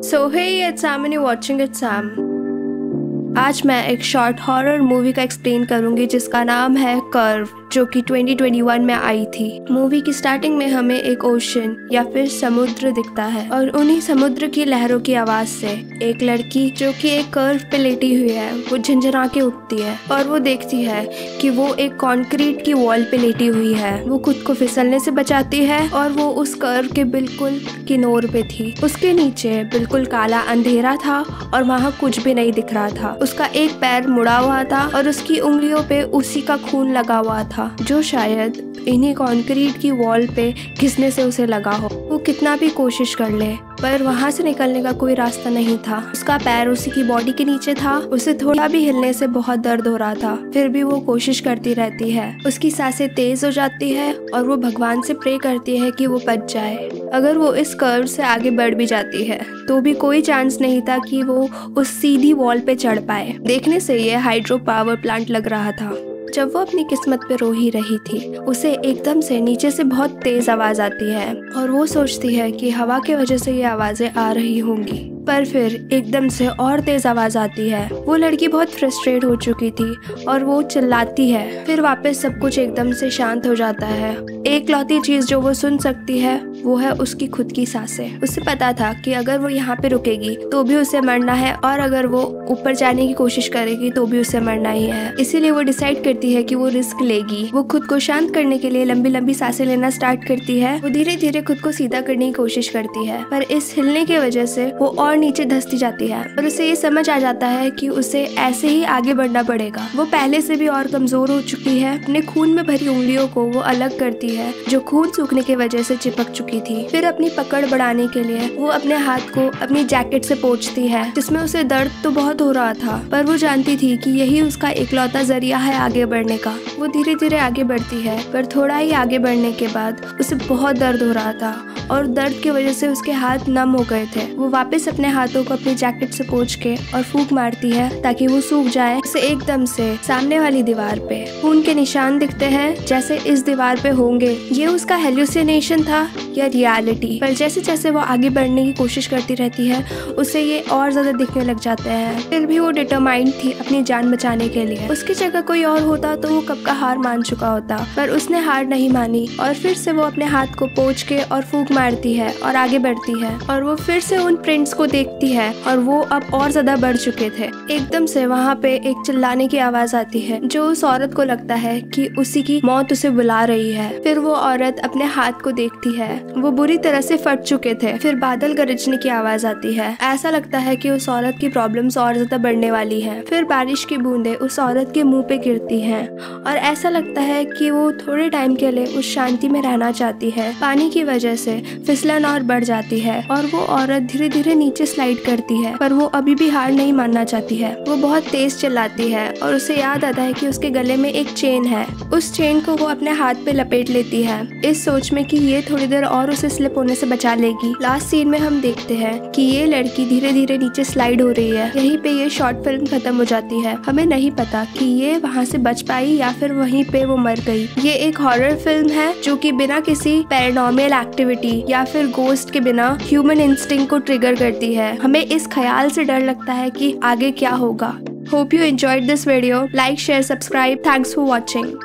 So hey, it's Sam and you're watching it Sam। आज मैं एक शॉर्ट हॉरर मूवी का एक्सप्लेन करूंगी जिसका नाम है कर्व, जो कि 2021 में आई थी। मूवी की स्टार्टिंग में हमें एक ओशन या फिर समुद्र दिखता है और उन्हीं समुद्र की लहरों की आवाज से एक लड़की जो कि एक कर्व पे लेटी हुई है वो झंझना के उठती है और वो देखती है कि वो एक कंक्रीट की वॉल पे लेटी हुई है। वो खुद को फिसलने से बचाती है और वो उस कर्व के बिल्कुल किनारे पे थी। उसके नीचे बिल्कुल काला अंधेरा था और वहाँ कुछ भी नहीं दिख रहा था। उसका एक पैर मुड़ा हुआ था और उसकी उंगलियों पे उसी का खून लगा हुआ था जो शायद इन्हीं कंक्रीट की वॉल पे घिसने से उसे लगा हो। वो कितना भी कोशिश कर ले पर वहाँ से निकलने का कोई रास्ता नहीं था। उसका पैर उसी की बॉडी के नीचे था। उसे थोड़ा भी हिलने से बहुत दर्द हो रहा था, फिर भी वो कोशिश करती रहती है। उसकी सांसें तेज हो जाती है और वो भगवान से प्रे करती है कि वो बच जाए। अगर वो इस कर्व से आगे बढ़ भी जाती है तो भी कोई चांस नहीं था कि वो उस सीधी वॉल पे चढ़ पाए। देखने से ये हाइड्रो पावर प्लांट लग रहा था। जब वो अपनी किस्मत पे रो ही रही थी उसे एकदम से नीचे से बहुत तेज आवाज आती है और वो सोचती है कि हवा की वजह से ये आवाजें आ रही होंगी, पर फिर एकदम से और तेज आवाज आती है। वो लड़की बहुत फ्रस्ट्रेट हो चुकी थी और वो चिल्लाती है। फिर वापस सब कुछ एकदम से शांत हो जाता है। एक लौती चीज जो वो सुन सकती है वो है उसकी खुद की सांसें। उसे पता था कि अगर वो यहाँ पे रुकेगी तो भी उसे मरना है और अगर वो ऊपर जाने की कोशिश करेगी तो भी उसे मरना ही है। इसीलिए वो डिसाइड करती है कि वो रिस्क लेगी। वो खुद को शांत करने के लिए लंबी लंबी सांसें लेना स्टार्ट करती है। वो धीरे धीरे खुद को सीधा करने की कोशिश करती है पर इस हिलने की वजह से वो और नीचे धंसती जाती है और उसे ये समझ आ जाता है कि उसे ऐसे ही आगे बढ़ना पड़ेगा। वो पहले से भी और कमजोर हो चुकी है। अपने खून में भरी उंगलियों को वो अलग करती है जो खून सूखने की वजह से चिपक चुकी थी। फिर अपनी पकड़ बढ़ाने के लिए वो अपने हाथ को अपनी जैकेट से पोंछती है जिसमें उसे दर्द तो बहुत हो रहा था पर वो जानती थी कि यही उसका इकलौता जरिया है आगे बढ़ने का। वो धीरे धीरे आगे बढ़ती है पर थोड़ा ही आगे बढ़ने के बाद उसे बहुत दर्द हो रहा था और दर्द की वजह से उसके हाथ नम हो गए थे। वो वापस अपने हाथों को अपनी जैकेट से पोंछ के और फूंक मारती है ताकि वो सूख जाए। उसे एकदम से सामने वाली दीवार पे खून के निशान दिखते हैं जैसे इस दीवार पे होंगे। ये उसका हेल्यूसिनेशन था या रियलिटी? पर जैसे जैसे वो आगे बढ़ने की कोशिश करती रहती है उसे ये और ज्यादा दिखने लग जाते हैं। फिर भी वो डिटरमाइंड थी अपनी जान बचाने के लिए। उसकी जगह कोई और होता तो वो कब का हार मान चुका होता पर उसने हार नहीं मानी और फिर से वो अपने हाथ को पोंछ के और फूंक मारती है और आगे बढ़ती है और वो फिर से उन प्रिंट्स को देखती है और वो अब और ज्यादा बढ़ चुके थे। एकदम से वहाँ पे एक चिल्लाने की आवाज आती है जो उस औरत को लगता है कि उसी की मौत उसे बुला रही है। फिर वो औरत अपने हाथ को देखती है, वो बुरी तरह से फट चुके थे। फिर बादल गरजने की आवाज आती है। ऐसा लगता है कि उस औरत की प्रॉब्लम्स और ज्यादा बढ़ने वाली है। फिर बारिश की बूंदें उस औरत के मुंह पे गिरती हैं और ऐसा लगता है कि वो थोड़े टाइम के लिए उस शांति में रहना चाहती है। पानी की वजह से फिसलन और बढ़ जाती है और वो औरत धीरे धीरे नीचे स्लाइड करती है पर वो अभी भी हार नहीं मानना चाहती है। वो बहुत तेज चिल्लाती है और उसे याद आता है कि उसके गले में एक चेन है। उस चेन को वो अपने हाथ पे लपेट लेती है इस सोच में कि ये थोड़ी देर और उसे स्लिप होने से बचा लेगी। लास्ट सीन में हम देखते हैं कि ये लड़की धीरे धीरे नीचे स्लाइड हो रही है। यहीं पे ये शॉर्ट फिल्म खत्म हो जाती है। हमें नहीं पता कि ये वहाँ से बच पाई या फिर वहीं पे वो मर गई। ये एक हॉरर फिल्म है जो कि बिना किसी पैरानॉर्मल एक्टिविटी या फिर गोस्ट के बिना ह्यूमन इंस्टिंक्ट को ट्रिगर करती है। हमें इस ख्याल से डर लगता है कि आगे क्या होगा। Hope you enjoyed this video. Like, share, subscribe. Thanks for watching.